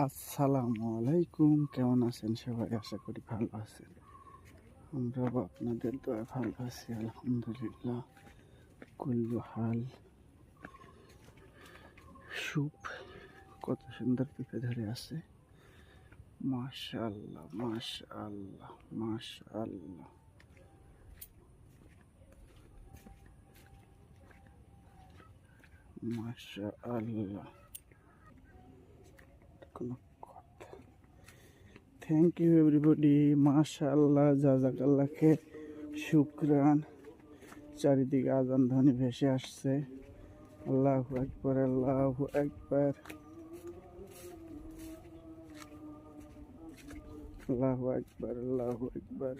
আসসালামু আলাইকুম, কেমন আছেন সবাই? আশা করি ভালো আছেন। আমরাও আপনাদের দোয়া ভালো আছি, আলহামদুলিল্লাহ। কুল্লু হাল সুপ কত সুন্দর পেঁপে ধরে আছে, মাশাআল্লাহ মাশাআল্লাহ মাশাআল্লাহ। মাশাআল্লাহ, কোনো কথা। থ্যাংক ইউ এভরিবডি, মাশাআল্লাহ, জাযাকাল্লাহকে শুকরান। চারিদিকে আজান ধ্বনি ভেসে আসছে। আল্লাহু আকবার, আল্লাহু আকবার, আল্লাহু আকবার, আল্লাহু আকবার।